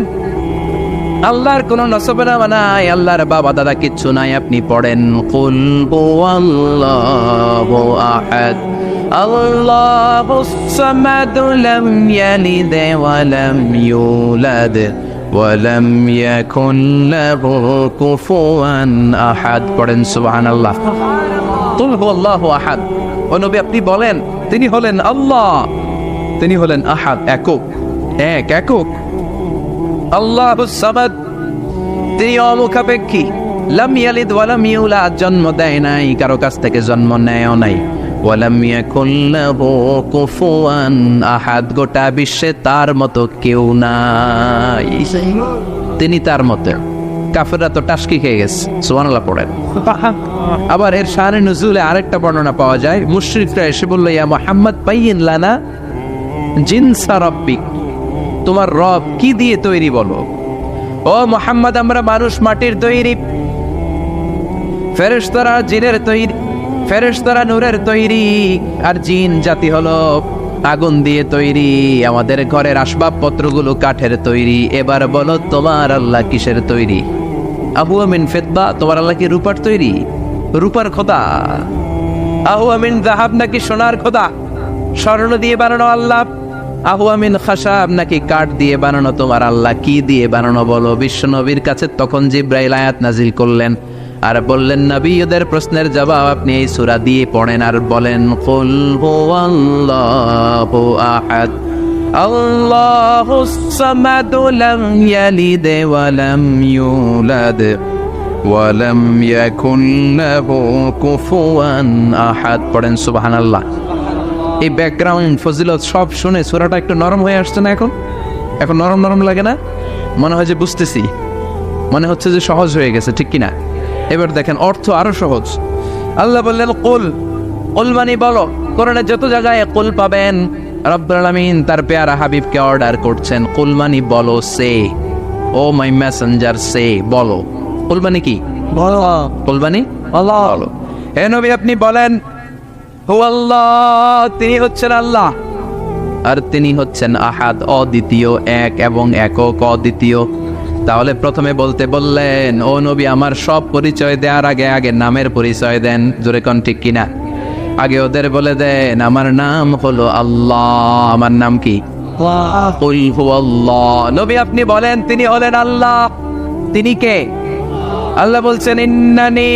আল্লাহর কোন নসবনামা নাই, আল্লাহর বাবা দাদা কিচ্ছু নাই। আপনি পড়েন কুল হুয়াল্লাহু আহাদ আল্লাহুস সামাদ লাম ইয়ালিদ ওয়া লাম ইউলাদ ওয়া লাম ইয়াকুন লাহু কুফুয়ান আহাদ। পড়েন সুবহানাল্লাহ। কুল হুয়াল্লাহু আহাদ। ও নবী, আপনি বলেন তিনি হলেন আল্লাহ, তিনি হলেন আহাদ, একক, একক। আল্লাহুস সামাদ, তিনি অমুখাপেক্ষী। লাম ইয়ালিদ ওয়া লাম ইউলাদ, জন্ম দেয় নাই, কারো কাছ থেকে জন্ম নেয়ও নাই। ওয়া লাম ইয়াকুল লাহু কুফুয়ান আহাদ, গোটা বিশ্বে তার মতো কেউ নাই, তিনি তার মতো। কাফেররা তো টাসকি খেয়ে গেছে। সুবহানাল্লাহ পড়েন। আবার এর শানে নুজুলে আরেকটা বর্ণনা পাওয়া যায়, মুশরিকরা এসে বলল, ইয়া মুহাম্মদ বাইয়িন লানা জিনসা রাব্বিক, তোমার রব কি দিয়ে তৈরি বলো। ও মুহাম্মদ, আমরা মানুষ মাটির তৈরি, ফেরেশতারা জিনের তৈরি, ফেরেশতারা নূরের তৈরি, আর জিন জাতি হলো আগুন দিয়ে তৈরি। আমাদের ঘরের আসবাবপত্রগুলো কাঠের তৈরি। এবার বলো তোমার আল্লাহ কিসের তৈরি? আহু আমিন ফিদ্দা, তোমার আল্লাহ কি রূপার তৈরি? রূপার খোদা। আহু আমিন যাহাব, নাকি সোনার খোদা? স্বর্ণ দিয়ে বানানো আল্লাহ। আহু আমিন খাশাব, নাকি কাঠ দিয়ে বানানো তোমার আল্লাহ? কি দিয়ে বানানো বলো? বিশ্ব নবীর কাছে তখন জিব্রাইল আয়াত নাজিল করলেন আর বললেন, নবী, ওদের প্রশ্নের জবাব আপনি এই সূরা দিয়ে পড়েন আর বলেন, কুল হুয়াল্লাহু আহাদ আল্লাহুস সামাদ লাম ইয়ালিদ ওয়া লাম ইউলাদ ওয়া লাম ইয়াকুন লাহু কুফুয়ান আহাদ। পড়েন সুবহানাল্লাহ। এই ব্যাকগ্রাউন্ড ফজিলত সব শুনে সূরাটা একটু নরম হয়ে আসছে না? এখন নরম নরম লাগে না? মনে হয় যে বুঝতেছি, মনে হচ্ছে যে সহজ হয়ে গেছে, ঠিক কিনা? এবার দেখেন অর্থ আরো সহজ। আল্লাহ বললেন কুল, কুল মানে বলো। কোরআনে যত জায়গায় কুল পাবেন, রব্বুল আলামিন তার পেয়ারা হাবিবকে অর্ডার করছেন, কুল মানে বলো, সে, ও মাই মেসেঞ্জার, সে, বলো। কুল মানে কি? বলো। কুল মানে আল্লাহ, বলো। হে নবী, আপনি বলেন হুয়াল্লাহ, তিনি হচ্ছেন আল্লাহ, আর তিনি হচ্ছেন আহাদ, অদ্বিতীয়, এক এবং একক, অদ্বিতীয়। তাহলে প্রথমে বলতে বললেন, ও নবী, আমার সব পরিচয় দেওয়ার আগে আগে নামের পরিচয় দেন। জোরে কোন ঠিক কিনা? আগে ওদের বলে দেন, আমার নাম হলো আল্লাহ। আমার নাম কি? কুল হুয়াল্লাহ। নবী, আপনি বলেন তিনি হলেন আল্লাহ। তিনি কে? আল্লাহ বলছেন, ইন্নানি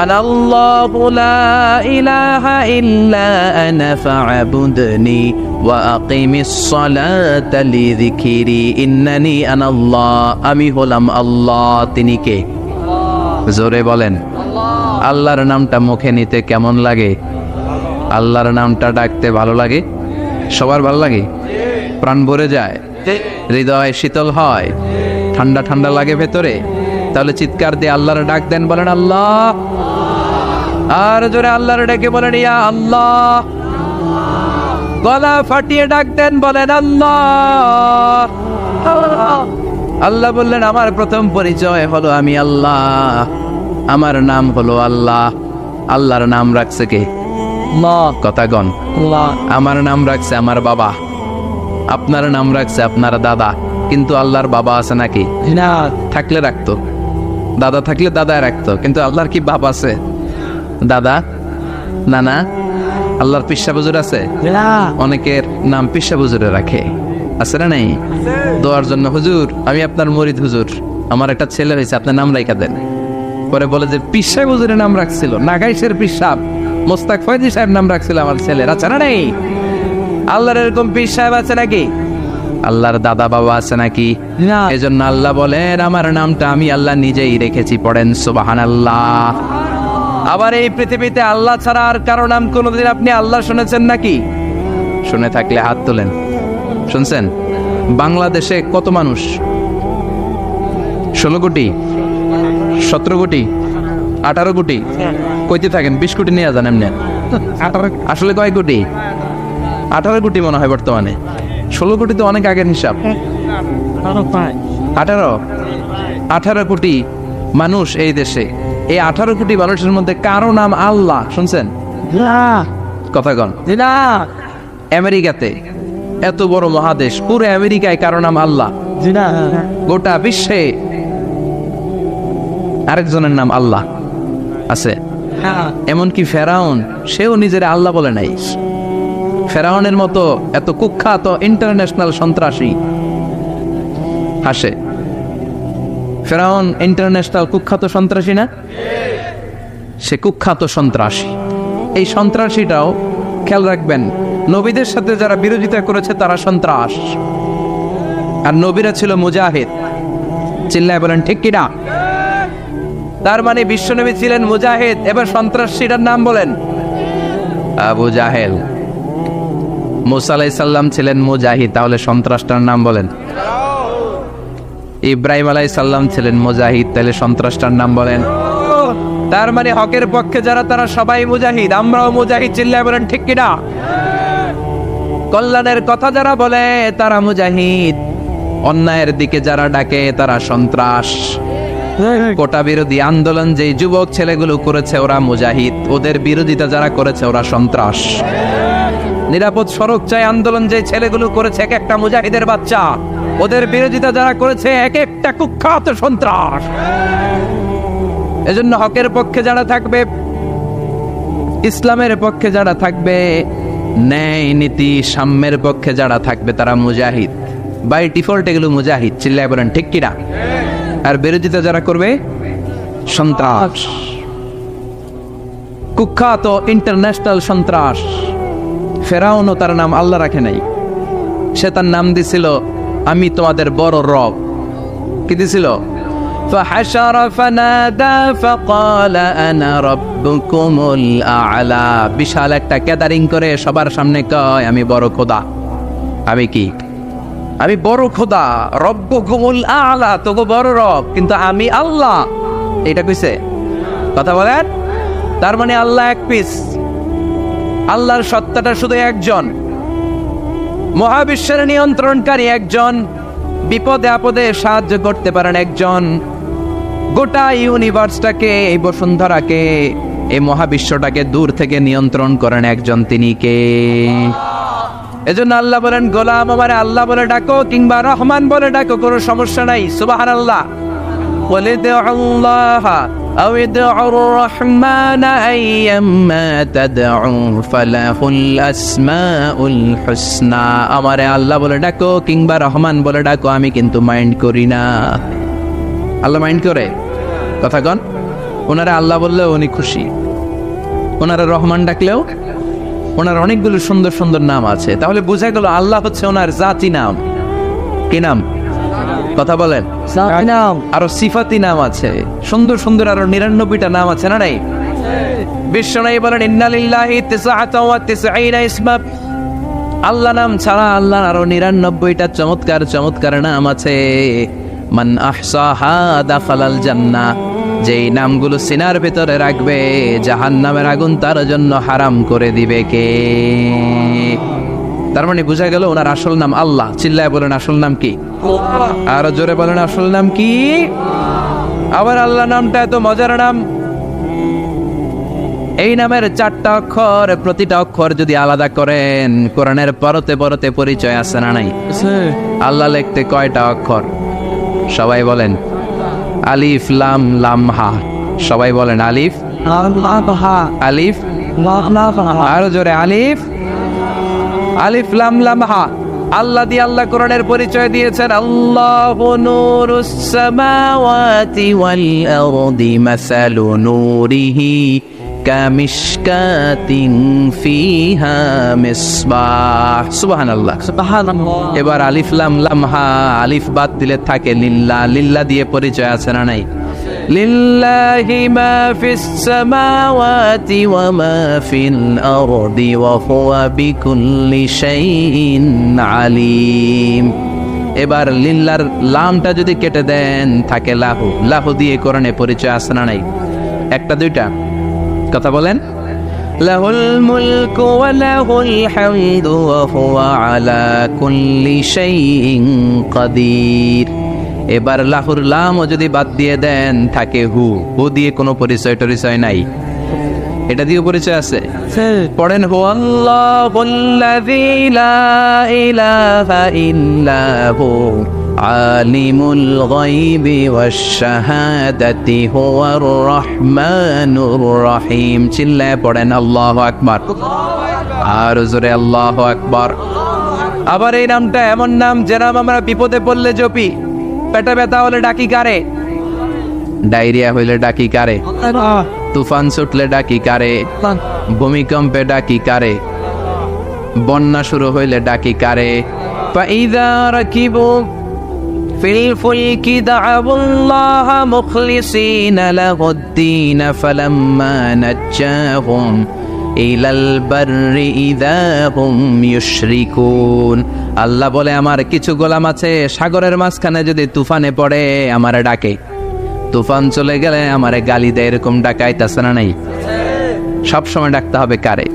আনাল্লাহু লা ইলাহা ইল্লা আনা ফা'বুদনি ওয়া আকিমিস সালাতা লিযিকরি। ইন্নানি আনাল্লাহ, আমি হলাম আল্লাহ। তিনি কে? জোরে বলেন। আল্লাহর নামটা মুখে নিতে কেমন লাগে? আল্লাহর নামটা ডাকতে ভালো লাগে? সবার ভালো লাগে? প্রাণ ভরে যায়, হৃদয় শীতল হয়, ঠান্ডা ঠান্ডা লাগে ভেতরে। তাহলে চিৎকার দিয়ে আল্লাহর ডাক দেন, বলেন আল্লাহ। আর জোরে আল্লাহর ডাকে বলেন ইয়া আল্লাহ। গলা ফাটিয়ে ডাক দেন, বলেন আল্লাহ। আল্লাহ বললেন, আমার প্রথম পরিচয় হলো আমি আল্লাহ, আমার নাম হলো আল্লাহ। আল্লাহর নাম রাখছে কে? কথাগণ। আমার নাম রাখছে আমার বাবা, আপনার নাম রাখছে আপনার দাদা। কিন্তু আল্লাহর বাবা আছে নাকি? না। থাকলে রাখতো, দাদা থাকলে দাদা রাখতো। কিন্তু আল্লাহর কি বাপ আছে? দাদা, নানা? আল্লাহর পিসা বুজুর আছে? অনেকের নাম পিসা বুজুরে রাখে, আছে না? নেই? দোয়ার জন্য, হুজুর আমি আপনার মরিদ, হুজুর আমার একটা ছেলে হয়েছে, আপনার নাম রাখা দেন। পরে বলে যে পিসা বুজুরের নাম রাখছিল, নাগাইশের পিসাব মোস্তাক ফয়জি সাহেব নাম রাখছিল আমার ছেলের, আছে না? নেই? আল্লাহর এরকম পীর সাহেব আছে নাকি? আল্লাহর দাদা বাবা আছে নাকি? এজন্য আল্লাহ বলেন, আমার নামটা আমি আল্লাহ নিজেই রেখেছি। পড়েন সুবহানাল্লাহ। আবার এই পৃথিবীতে আল্লাহ ছাড়া আর কারো নাম কোনোদিন আপনি আল্লাহ শুনেছেন নাকি? শুনে থাকলে হাত তোলেন। শুনছেন? বাংলাদেশে কত মানুষ? 16 কোটি, 17 কোটি, 18 কোটি? কইতে থাকেন, 20 কোটি নিয়ে যান এমনি। আসলে কয় কোটি? 18 কোটি মনে হয় বর্তমানে। 16 কোটি তো অনেক আগের হিসাব। 18 কোটি মানুষ এই দেশে। এই 18 কোটি মানুষের মধ্যে কারো নাম আল্লাহ শুনছেন? কথা কন। আমেরিকাতে এত বড় মহাদেশ, পুরো আমেরিকায় কারো নাম আল্লাহ, গোটা বিশ্বে আরেকজনের নাম আল্লাহ আছে। এমনকি ফেরাউন, সেও নিজের আল্লাহ বলে নাই। ফেরাউনের মতো এত কুখ্যাত ইন্টারন্যাশনাল সন্ত্রাসী হাসে। ফেরাউন ইন্টারন্যাশনাল কুখ্যাত সন্ত্রাসী না? সে কুখ্যাত সন্ত্রাসী। এই সন্ত্রাসীটাও খেয়াল রাখবেন, নবীদের সাথে যারা বিরোধিতা করেছে তারা সন্ত্রাস, আর নবীরা ছিল মুজাহিদ। চিল্লায় বলেন ঠিক কিনা? তার মানে বিশ্বনবী ছিলেন মুজাহিদ। এবার সন্ত্রাসীটার নাম বলেন, আবু জাহেল। মুসা আলাইহিস সালাম ছিলেন মুজাহিদ, তাহলে সন্ত্রাসটার নাম বলেন। ইব্রাহিম আলাইহিস সালাম ছিলেন মুজাহিদ, তাহলে সন্ত্রাসটার নাম বলেন। তার মানে হকের পক্ষে যারা তারা সবাই মুজাহিদ, আমরাও মুজাহিদ। চিল্লায় বলেন ঠিক কিনা? কল্যাণের কথা যারা বলে তারা মুজাহিদ, অন্যায়ের দিকে যারা ডাকে তারা সন্ত্রাস। কোটা বিরোধী আন্দোলন যে যুবক ছেলেগুলো করেছে ওরা মুজাহিদ, ওদের বিরোধিতা যারা করেছে ওরা সন্ত্রাস। নিরাপদ সড়ক চাই আন্দোলন যে ছেলেগুলো করেছে এক একটা মুজাহিদের বাচ্চা, ওদের বিরোধিতা যারা করেছে এক একটা কুখ্যাত সন্ত্রাস। এজন্য হকের পক্ষে যারা থাকবে, ইসলামের পক্ষে যারা থাকবে, ন্যায় নীতি সাম্যের পক্ষে যারা থাকবে তারা মুজাহিদ। বাই ডিফল্ট এগুলো মুজাহিদ। চিল্লায় বলেন ঠিক কিনা? আর বিরোধিতা যারা করবে সন্ত্রাস, কুখ্যাত ইন্টারন্যাশনাল সন্ত্রাস। ফেরাউনও তার নাম আল্লাহ রাখে নাই, সে তার নাম দিছিল আমি তোমাদের বড় রব। কি দিছিল? فحشر فنادى فقال انا ربكم الاعلى। বিশাল একটা গ্যাদারিং করে সবার সামনে কয় আমি বড় খোদা। আমি কি? আমি বড় খোদা, রব্বুকুমুল আ'লা, তোগো বড় রব, কিন্তু আমি আল্লাহ। এটা কইছে? কথা বলেন। তার মানে আল্লাহ এক পিস, আল্লাহর সত্তাটা শুধু একজন, মহাবিশ্বের নিয়ন্ত্রণকারী একজন, বিপদে আপদে সাহায্য করতে পারেন একজন, গোটা ইউনিভার্সটাকে, এই বসুন্ধরাকে, এই মহাবিশ্বটাকে দূর থেকে নিয়ন্ত্রণ করেন একজন, তিনি কে? এজন্য আল্লাহ বলেন গোলাম আমারে আল্লাহ বলে ডাকো কিংবা রহমান বলে ডাকো, কোনো সমস্যা নাই। সুবহানাল্লাহ। বলে দেও আল্লাহ আও ইদউর রহমান আইয়াম্মা তাদউ ফালাহুল আসমাউল হুসনা। আমারে আল্লাহ বলে ডাকো কিংবা রহমান বলে ডাকো, আমি কিন্তু মাইন্ড করি না। আল্লাহ মাইন্ড করে? কথা কন। ওনারা আল্লাহ বললেও উনি খুশি, ওনারা রহমান ডাকলেও ওনার অনেকগুলো সুন্দর সুন্দর নাম আছে। তাহলে বোঝা গেল আল্লাহ হচ্ছে ওনার জাতি নাম। কি নাম? কথা বলেন। আরো সিফাতি নাম আছে, সুন্দর সুন্দর আরো 99টা নাম আছে না নাই? বিশ্বনবী বলেন ইন্নালিল্লাহি 99 ইসমা। আল্লাহ নাম ছাড়া আল্লাহর আরো 99টা চমৎকার চমৎকার নাম আছে। মান আহসাহা দাখালাল জান্নাহ। যেই নামগুলো সিনার ভেতরে রাখবে জাহান্নামের আগুন তার জন্য হারাম করে দিবে কে? তার মানে বোঝা গেল ওনার আসল নাম আল্লাহ। চিল্লায় বলেন আসল নাম কি? আরো জোরে বলেন আসল নাম কি? আবার আল্লাহ নামটা এত মজার নাম, এই নামের 4টা অক্ষর, প্রতিটা অক্ষর যদি আলাদা করেন কোরআনের পরতে পরতে পরিচয় আছে না নাই? আল্লাহ লিখতে কয়টা অক্ষর? সবাই বলেন। আলিফ লাম লাম হা। সবাই বলেন আলিফ আলিফ। আরো জোরে আলিফ আলিফ লাম লাম হা। আল্লাহ দিয়ে আল্লাহ কোরআনের পরিচয় দিয়েছেন আল্লাহু নূরুস সামাওয়াতি ওয়াল আরদি মাসালু নূরিহি কামিশকাতিন ফিহা মিসবাহ। সুবহানাল্লাহ। এবার আলিফ লাম লাম হা, আলিফ বাদ দিলে থাকে লিল্লাহ। লিল্লাহ দিয়ে পরিচয় আছে না নাই? লিল্লাহি মা ফিস সামাওয়াতি ওয়া মা ফিল আরদি ওয়া হুয়া বিকুল্লি শাইইন আলিম। এবার লিল্লার লামটা যদি কেটে দেন থাকে লাহু। লাহু দিয়ে কোরআনে পরিচয় আছে না নাই? একটা দুইটা? কথা বলেন। লাহুল মুলকু ওয়া লাহুল হামদু ওয়া হুয়া আলা কুল্লি শাইইন কাদির। এবার লাহুর লামও যদি বাদ দিয়ে দেন থাকে হু। হু দিয়ে কোনো পরিচয় টরিচয় নাই। এটা দিয়ে পরিচয় আছে। পড়েন হুয়াল্লাহুল্লাযী লা ইলাহা ইল্লা হু আলিমুল গায়বি ওয়াশ শাহাদাতি হুয়ার রহমানুর রহিম। চিল্লায় পড়েন আল্লাহু আকবার। আর জোরে আল্লাহু আকবার। আবার এই নামটা এমন নাম যে নাম আমরা বিপদে পড়লে জপি। পেটে ব্যথা হলে ডাকি কারে? ডায়রিয়া হইলে ডাকি কারে? তুফান ছুটলে ডাকি কারে? ভূমিকম্পে ডাকি কারে? বন্যা শুরু হইলে ডাকি কারে? ফাইযা রাকিবু ফিল ফুলকি দা'আবুল্লাহ মুখলিসিনা লাহুদ-দীন ফালাম্মা নাজ্জাহুম ইলাল বাররি ইযা হুম ইউশরিকুন। আল্লাহ বলে আমার কিছু গোলাম আছে সাগরের মাঝখানে যদি তুফানে পড়ে আমারে ডাকে, তুফান চলে গেলে আমারে গালি দেয়। এরকম ডাকাইতাছে না নাই? সব সময় ডাকতে হবে কারে?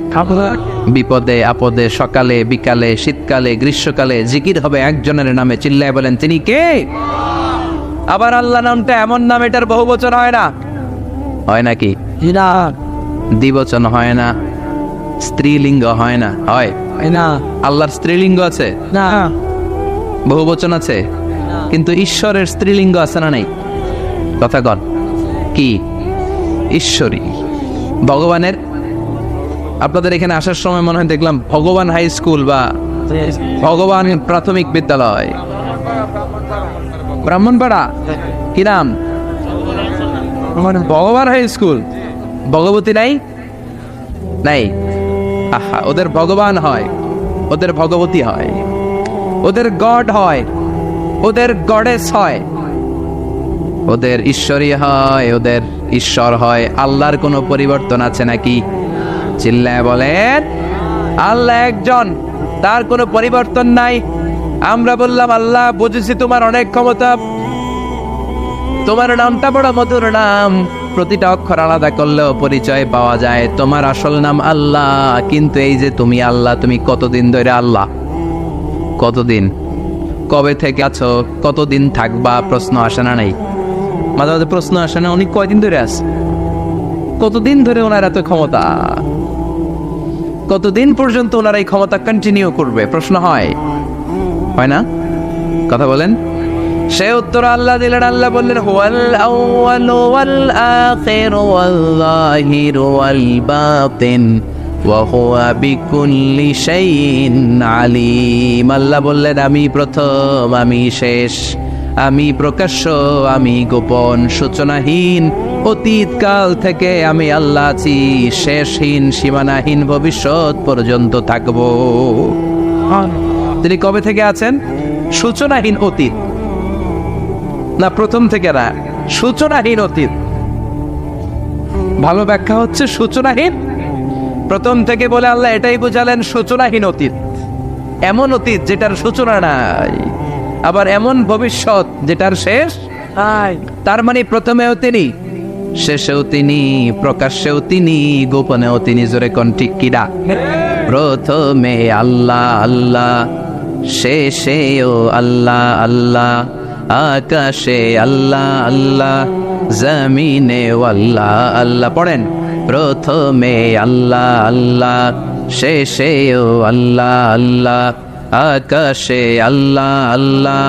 বিপদে আপদে, সকালে বিকালে, শীতকালে গ্রীষ্মকালে জিকির হবে একজনের নামে। চিল্লায় বলেন তিনি কে? আবার আল্লাহ নামটা এমন নাম এটার বহুবচন হয় না। হয় নাকি? দ্বিবচন হয় না, স্ত্রীলিঙ্গ হয় না। হয় না? আল্লাহর স্ত্রীলিঙ্গ আছে না? বহুবচন আছে, কিন্তু ঈশ্বরের স্ত্রীলিঙ্গ আছে না নাই? কথা কন কি? ঈশ্বরী। ভগবানের, আপনাদের এখানে আসার সময় মনে হয় দেখলাম ভগবান হাই স্কুল বা ভগবান প্রাথমিক বিদ্যালয় ব্রাহ্মণপাড়া। কি নাম? ভগবান হাই স্কুল। ভগবতী নাই? নাই। আহা, ওদের ভগবান হয়, ওদের ভগবতী হয়, ওদের গড হয়, ওদের গডেস হয়, ওদের ঈশ্বরী হয়, ওদের ঈশ্বর হয়। আল্লাহর কোনো পরিবর্তন আছে নাকি? চিল্লায় বলেন আল্লাহ একজন, তার কোনো পরিবর্তন নাই। আমরা বললাম আল্লাহ বুঝেছি তোমার অনেক ক্ষমতা, তোমার নামটা বড় মধুর নাম, প্রতিটা অক্ষর আলাদা করলেও পরিচয় পাওয়া যায়। তোমার আসল নাম আল্লাহ, কিন্তু এই যে তুমি আল্লাহ, তুমি কতদিন ধরে আল্লাহ? কতদিন? কবে থেকে আছো? কতদিন থাকবা? প্রশ্ন আসে না নাই? মাঝে মাঝে প্রশ্ন আসে না উনি কয়দিন ধরে আছে? কতদিন ধরে ওনার এত ক্ষমতা? কতদিন পর্যন্ত ওনার এই ক্ষমতা কন্টিনিউ করবে? প্রশ্ন হয় না? কথা বলেন। সে উত্তর আল্লাহ দিলেন। আল্লাহ বললেন হুয়াল আউয়ালু ওয়াল আখিরু ওয়াল যাহিরু ওয়াল বাতিন ওয়া হুয়া বিকুল্লি শাইইন আলিম। আল্লাহ বললেন আমি প্রথম, আমি শেষ, আমি প্রকাশ্য, আমি গোপন, সূচনাহীন, অতীতকাল থেকে আমি আল্লাহ আছি, শেষহীন, সীমানাহীন, ভবিষ্যৎ পর্যন্ত থাকব। তিনি কবে থেকে আছেন? সূচনাহীন অতীত না, প্রথম থেকে না, সূচনাহীন অতীত। ভালো ব্যাখ্যা হচ্ছে সূচনাহীন। প্রথম থেকে বলে আল্লাহ এটাই বুঝালেন সূচনাহীন অতীত, এমন অতীত যেটার সূচনা নাই, আবার এমন ভবিষ্যৎ যেটার শেষ নাই। তার মানে প্রথমেও তিনি, শেষেও তিনি, প্রকাশ্যেও তিনি, গোপনেও তিনি। জোরে কোন ঠিক কিনা? প্রথমে আল্লাহ আল্লাহ, শেষেও আল্লাহ আল্লাহ, আকাশে আল্লাহ আল্লাহ, জমিনে আল্লাহ আল্লাহ। পড়েন প্রথমে আল্লাহ আল্লাহ, শেষেও আল্লাহ আল্লাহ, আকাশে আল্লাহ আল্লাহ,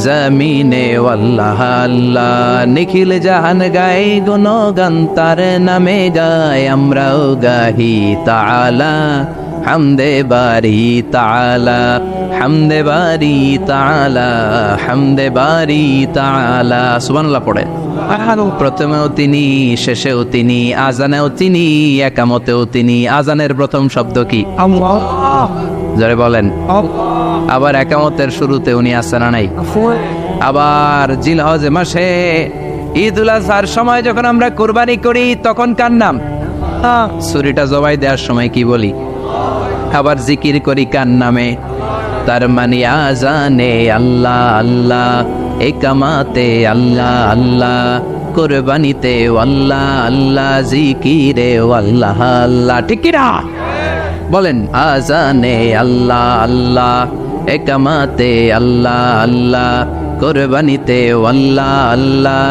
জমিনে আল্লাহ আল্লাহ। নিখিল জাহান গায় গুণগান তার নামে গায়, আমরাও গাহি তাআলা হামদে বারি তাআলা, হামদে বারি তাআলা, হামদে বারি তাআলা। সুবহানাল্লাহ পড়ে। প্রথমেও তিনি, শেষেও তিনি, আজানেও তিনি, একামতেও তিনি। আজানের প্রথম শব্দ কি? আল্লাহ। যারা বলেন আবার একামতের শুরুতে উনি আছেন না নাই? আবার জিলহজ মাসে ঈদুল আজহার সময় যখন আমরা কুরবানি করি তখন কার নাম? ছুরিটা জবাই দেওয়ার সময় কি বলি? আবার জিকির করি কার নামে? তার মানে আজানে আল্লাহ আল্লাহ, একামাতে আল্লাহ আল্লাহ, কুরবানিতে আল্লাহ আল্লাহ, জিকিরে আল্লাহ আল্লাহ। ঠিক কি না? বলেন আজানে আল্লাহ আল্লাহ, একামাতে আল্লাহ আল্লাহ, কুরবানিতে আল্লাহ আল্লাহ,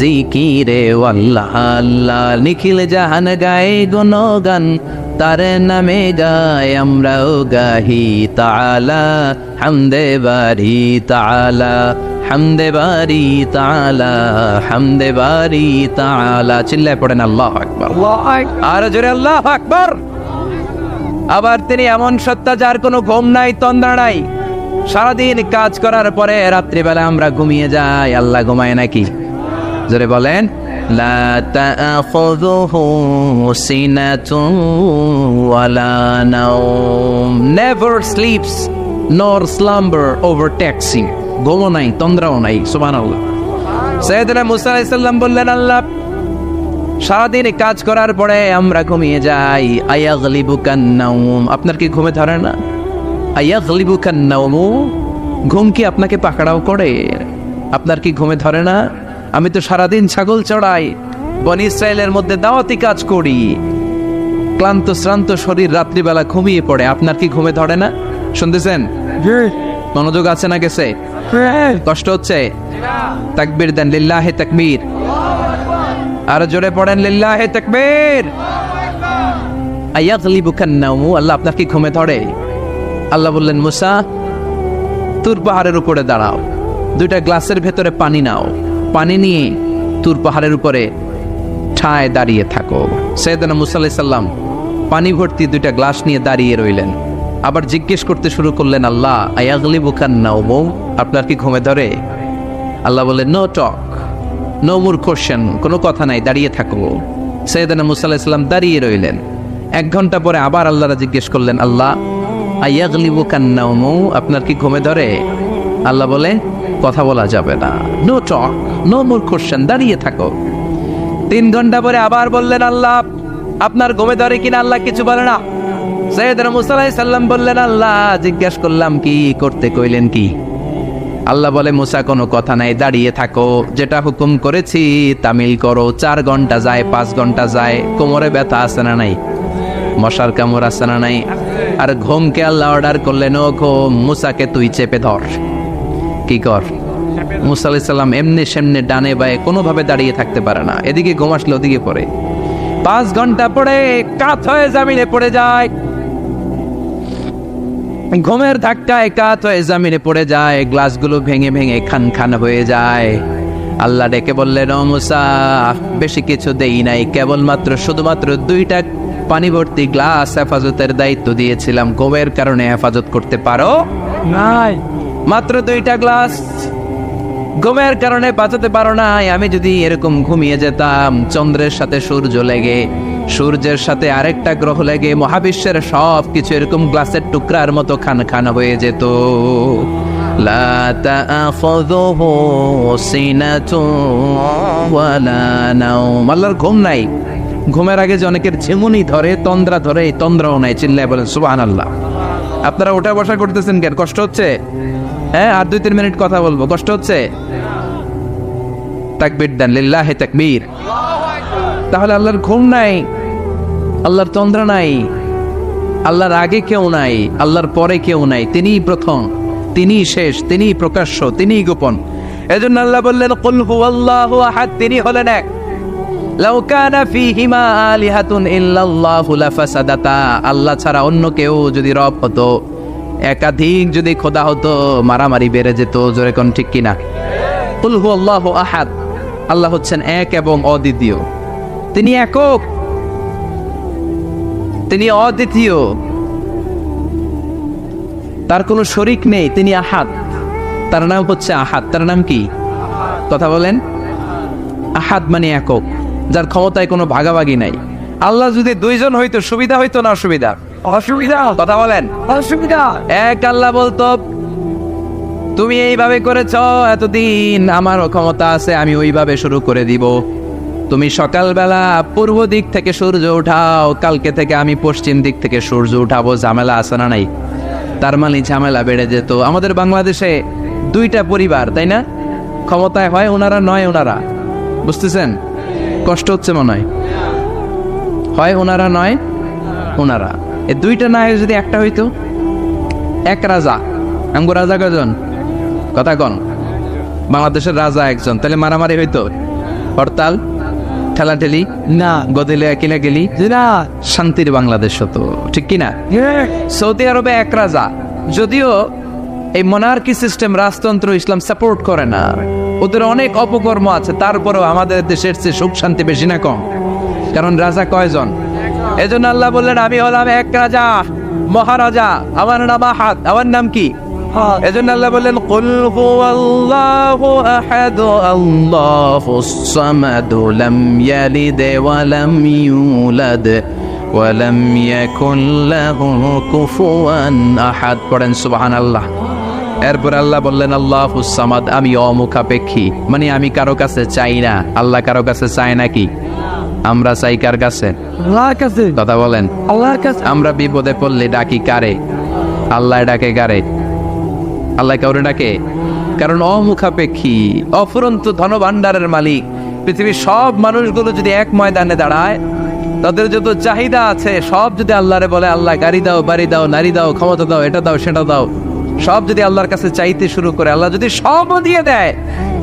জিকিরে আল্লাহ আল্লাহ, নিখিল জাহান গায়ে গুণগান, তার নামে গায় আমরাও গাহি তাআলা, হামদে বারি তাআলা, হামদে বারি তাআলা, হামদে বারি তাআলা। চিল্লায় পড়েন আল্লাহু আকবার, আর জোরে আল্লাহু আকবার। আবার তিনি এমন সত্তা যার কোনো ঘুম নাই, তন্দ্রা নাই। সারাদিন কাজ করার পরে রাত্রিবেলা আমরা ঘুমিয়ে যাই, আল্লাহ ঘুমায় নাকি? জোরে বলেন। লা তাআখুযুহু সিনাতুন ওয়ালা নাওম, নেভার স্লিপস নর স্লাম্বার ওভারটেকস হিম। ঘুমও নাই, তন্দ্রাও নাই। সুবহানাল্লাহ। সাইয়েদনা মুসা আলাইহিস সালাম বললেন, আল্লাহ সারাদিন কাজ করার পরে আমরা ঘুমিয়ে যাই, আয়াগলিবুকান নাওম, আপনার কি ঘুমে ধরে না? আয়াগলিবুকান নাওম, ঘুম কি আপনাকে পাকড়াও করে? আপনার কি ঘুমে ধরে না? আমি তো সারাদিন ছাগল চড়াই, বনি ইসরায়েলের মধ্যে দাওয়াতি কাজ করি, ক্লান্ত শ্রান্ত শরীর রাত্রিবেলা ঘুমিয়ে পড়ে, আপনার কি ঘুমে ধরে না? শুনতেছেন? মনোযোগ আছে না গেছে? কষ্ট হচ্ছে? তাকবীর দেন, লিল্লাহে তাকবীর। আর জোরে পড়েন, লিল্লাহে তাকবীর। আয়াগলিবুকান নাওম, আল্লাহ আপনার কি ঘুমে ধরে? আল্লাহ বললেন, মুসা তুর পাহাড়ের উপরে দাঁড়াও, দুইটা গ্লাসের ভেতরে পানি নাও, পানি নিয়ে তুর পাহাড়ের উপরে ঠায় দাঁড়িয়ে থাকো। সাইয়েদনা মুসা আলাইহিস সালাম পানি ভর্তি দুইটা গ্লাস নিয়ে দাঁড়িয়ে রইলেন। আবার জিজ্ঞেস করতে শুরু করলেন, আল্লাহ আয়াগলিবুকান নাওম, আপনার কি ঘুমে ধরে? আল্লাহ বললেন, no talk, no more question, কোনো কথা নাই, দাঁড়িয়ে থাকো। সাইয়েদনা মুসা আলাইহিস সালাম দাঁড়িয়ে রইলেন। 1 ঘন্টা পরে আবার আল্লাহরা জিজ্ঞেস করলেন, আল্লাহ আয়াগলিবুকান নাওম, আপনার কি ঘুমে ধরে? আল্লাহ বলে, কথা বলা যাবে না, no talk, no more question, দাঁড়িয়ে থাকো। 3 ঘন্টা পরে আবার বললেন, আল্লাহ আপনার ঘুমে ধরে কিনা? আল্লাহ কিছু বলে না। সাইয়েদনা মুসা আলাইহিস সালাম বললেন, আল্লাহ জিজ্ঞেস করলাম কি করতে কইলেন কি? আল্লাহ বলে, মুসা কোনো কথা নাই, দাঁড়িয়ে থাকো, যেটা হুকুম করেছি তামিল করো। 4 ঘন্টা যায়, 5 ঘন্টা যায়, কোমরে ব্যথা আছে না নাই? মশার কামড় আছে না নাই? আর ঘুমকে আল্লাহ অর্ডার করলেন, ও ঘুম, মুসাকে তুই চেপে ধর। কি কর? মুসা আলাইহিস সালাম এমনি সেমনি ডানে বায়ে কোনোভাবে দাঁড়িয়ে থাকতে পারে না, এদিকে ঘুম আসলে ওদিকে পড়ে। 5 ঘন্টা পরে কাত হয়ে জমিনে পড়ে যায়, ঘুমের ধাক্কায় কাত হয়ে জমিনে পড়ে যায়, গ্লাসগুলো ভেঙে ভেঙে খান খান হয়ে যায়। আল্লাহ ডেকে বললেন, ও মুসা বেশি কিছু দেই নাই, কেবলমাত্র শুধুমাত্র 2টা পানি ভর্তি গ্লাস হেফাজতের দায়িত্ব দিয়েছিলাম, ঘুমের কারণে হেফাজত করতে পারো নাই। মাত্র 2টা গ্লাস, ঘুমের কারণে বাঁচাতে পারো নাই। আমি যদি এরকম ঘুমিয়ে যেতাম, চন্দ্রের সাথে সূর্য লেগে, সূর্যের সাথে আরেকটা গ্রহ লেগে মহাবিশ্বের সব কিছু এরকম গ্লাসের টুকরার মতো খান খান হয়ে যেত। লা তাআখুযুহু সিনাতুন ওয়ালা নাওম, আল্লাহর ঘুম নাই। ঘুমের আগে যে অনেকের ঝিমুনি ধরে, তন্দ্রা ধরে, এই তন্দ্রাও নাই। চিল্লায় বলেন সুবহানাল্লাহ। আপনারা ওঠা বসা করতেছেন কেন? কষ্ট হচ্ছে? হ্যাঁ, আর 2-3 মিনিট কথা বলবো, কষ্ট হচ্ছে? তাকবীর দেন, লিল্লাহে তাকবীর। তাহলে আল্লাহর ঘুম নাই, আল্লাহর তন্দ্রা নাই, আল্লাহর আগে কেউ নাই, আল্লাহর পরে কেউ নাই। তিনিই প্রথম, তিনিই শেষ, তিনিই প্রকাশ্য, তিনিই গোপন। এজন্য আল্লাহ বললেন, কুল হুয়াল্লাহু আহাদ, তিনি হলেন এক। লাউ কানা ফীহিমা আলিহাতুন ইল্লাল্লাহু লাফাসাদাতা, আল্লাহ ছাড়া অন্য কেউ যদি রব হতো, একাধিক যদি খোদা হতো, মারামারি বেড়ে যেত। জোরে কোন ঠিক কিনা? কুল হুয়াল্লাহু আহাদ, আল্লাহ হচ্ছেন এক এবং অদ্বিতীয়। তিনি একক, তিনি অদ্বিতীয়, তার কোনো শরীক নেই। তিনি আহাদ, তার নাম হচ্ছে আহাদ। তার নাম কি? কথা বলেন। আহাদ মানে একক, যার ক্ষমতায় কোনো ভাগাভাগি নাই। আল্লাহ যদি 2 জন হইতো সুবিধা হইতো না অসুবিধা? অসুবিধা। কথা বলেন। অসুবিধা। এক আল্লাহ বলতো, তুমি এইভাবে করেছ এতদিন, আমারও ক্ষমতা আছে, আমি ওইভাবে শুরু করে দিব। তুমি সকালবেলা পূর্ব দিক থেকে সূর্য উঠাও, কালকে থেকে আমি পশ্চিম দিক থেকে সূর্য উঠাবো। ঝামেলা আছে না নাই? তার মানে ঝামেলা বেড়ে যেত। আমাদের বাংলাদেশে 2টা পরিবার, তাই না? ক্ষমতায় হয় ওনারা, নয় ওনারা। বুঝতেছেন? কষ্ট হচ্ছে মনে হয়। হয় ওনারা, নয় ওনারা। এই 2টা না হয়ে যদি একটা হইতো, এক রাজা। আমগো রাজা কজন? কথা কন। বাংলাদেশের রাজা একজন, তাহলে মারামারি হইতো? হরতাল, ঠেলাঠেলি, না গদিলে কিলাগিলি, না শান্তির বাংলাদেশ হতো, ঠিক কিনা? সৌদি আরবে এক রাজা, যদিও এই মোনার্কি সিস্টেম, রাজতন্ত্র ইসলাম সাপোর্ট করে না, ওদের অনেক অপকর্ম আছে, তারপরেও আমাদের দেশের চেয়ে সুখ শান্তি বেশি না কম? কারণ রাজা কয়জন? এজন্য আল্লাহ বললেন আমি হলাম এক রাজা, মহারাজা, আমার নাম আহাদ। আমার নাম কি? এজন্য আল্লাহ বললেন কুল হুয়াল্লাহু আহাদ আল্লাহুস সামাদ লাম ইয়ালিদ ওয়া লাম ইউলাদ ওয়া লাম ইয়াকুল লাহু কুফুয়ান আহাদ। পড়েন সুবহানাল্লাহ। এরপর আল্লাহ বললেন আল্লাহুস সামাদ, আমি অমুখাপেক্ষী, মানে আমি কারো কাছে চাই না। আল্লাহ কারো কাছে চায় নাকি? আমরা চাই কার কাছে? আল্লাহর কাছে। কথা বলেন। আল্লাহর কাছে। আমরা বিপদে পড়লে ডাকি কারে? আল্লাহ ডাকে কারে? আল্লাহ কাউরে ডাকে? কারণ অমুখাপেক্ষী, অফুরন্ত ধনভাণ্ডারের মালিক। পৃথিবীর সব মানুষগুলো যদি এক ময়দানে দাঁড়ায়, তাদের যত চাহিদা আছে সব যদি আল্লাহরে বলে, আল্লাহ গাড়ি দাও, বাড়ি দাও, নারী দাও, ক্ষমতা দাও, এটা দাও, সেটা দাও, সব যদি আল্লাহর কাছে চাইতে শুরু করে, আল্লাহ যদি সবও দিয়ে দেয়,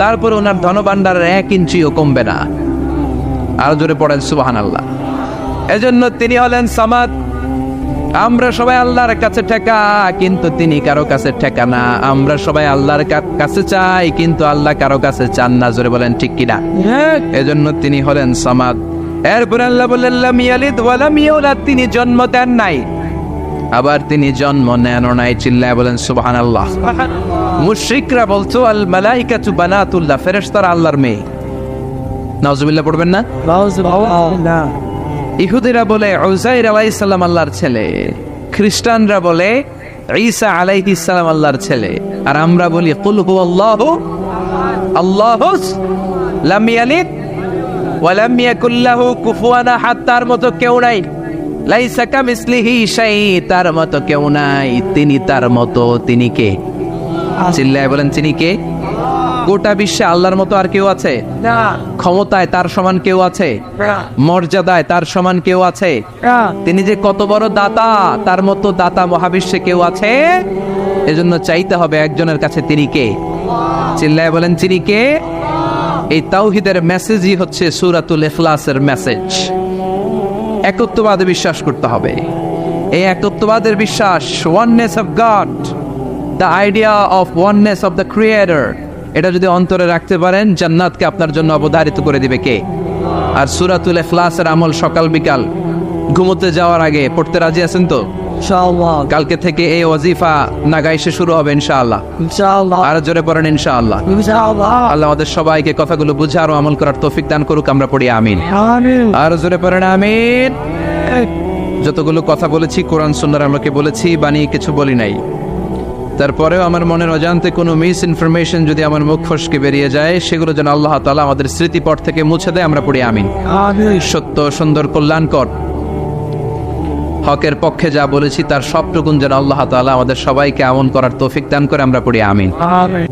তারপরে ওনার ধনভাণ্ডারের 1 ইঞ্চিও কমবে না। আর জোরে পড়েন সুবহানাল্লাহ। এজন্য তিনি হলেন সামাদ। আমরা সবাই আল্লাহর কাছে ঠেকা, কিন্তু তিনি কারো কাছে ঠেকা না। আমরা সবাই আল্লাহর কাছে চাই, কিন্তু আল্লাহ কারো কাছে চান না। জোরে বলেন ঠিক কিনা? এজন্য তিনি হলেন সামাদ। এরপর আল্লাহ বললেন লাম ইয়ালিদ ওয়া লাম ইউলাদ, তিনি জন্ম দেন নাই, আবার তিনি জন্ম নেন নাই। চিল্লায় বলেন সুবহানাল্লাহ। মুশরিকরা বলতো আল মালাইকাতু বানাতুল্লাহ, ফেরেশতারা আল্লাহর মেয়ে। নাউজুবিল্লাহ পড়বেন না? না ইহুদিরা বলে উযাইর আলাইহিস সালাম আল্লাহর ছেলে, খ্রিস্টানরা বলে ঈসা আলাইহিস সালাম আল্লাহর ছেলে, আর আমরা বলি কুল হুয়াল্লাহু আল্লাহুস লাম ইয়ালিদ ওয়া লাম ইয়াকুল লাহু কুফুয়ান আহাদ। তার মতো কেউ নাই, লাইসা কামিসলিহি শাই, তার মতো কেউ নাই। তিনি তার মতো, তিনি কে? চিল্লায় বলেন তিনি কে? গোটা বিশ্বে আল্লাহর মতো আর কেউ আছে? না ক্ষমতায় তার সমান কেউ আছে? মর্যাদায় তার সমান কেউ আছে? তিনি যে কত বড় দাতা, তার মতো দাতা মহাবিশ্বে কেউ আছে? এজন্য চাইতে হবে একজনের কাছে, তিনি কে? চিল্লায় বলেন তিনি কে? এই তাওহীদের মেসেজই হচ্ছে সূরাতুল ইখলাসের মেসেজ। একত্ববাদে বিশ্বাস করতে হবে। এই একত্ববাদের বিশ্বাস, oneness of god, the idea of oneness of the creator, এটা যদি অন্তরে রাখতে পারেন, জান্নাতকে আপনার জন্য অবধারিত করে দিবে কে? আর সূরাতুল ইখলাসের আমল সকাল বিকাল ঘুমোতে যাওয়ার আগে পড়তে রাজি আছেন তো? ইনশাআল্লাহ। কালকে থেকে এই ওয়াজিফা নাগাইশে শুরু হবে ইনশাআল্লাহ। ইনশাআল্লাহ। আর জোরে পড়েন ইনশাআল্লাহ। ইনশাআল্লাহ। আল্লাহ আমাদের সবাইকে কথাগুলো বুঝার ও আমল করার তৌফিক দান করুক। আমরা পড়ি আমিন। আমিন। আর জোরে পড়েন আমিন। যতগুলো কথা বলেছি কোরআন সুন্নাহর আলোকে বলেছি, বানিয়ে কিছু বলি নাই। তারপরেও আমার মনের অজান্তে কোনো মিস ইনফরমেশন যদি আমার মুখ ফসকে বেরিয়ে যায়, সেগুলো যেন আল্লাহ তাআলা আমাদের স্মৃতিপট থেকে মুছে দেয়। আমরা পড়ি আমিন। আমিন। সত্য, সুন্দর, কল্যাণকর, হকের পক্ষে যা বলেছি তার সবটুকুন যেন আল্লাহ তাআলা আমাদের সবাইকে আমল করার তৌফিক দান করে। আমরা পড়ি আমিন। আমিন।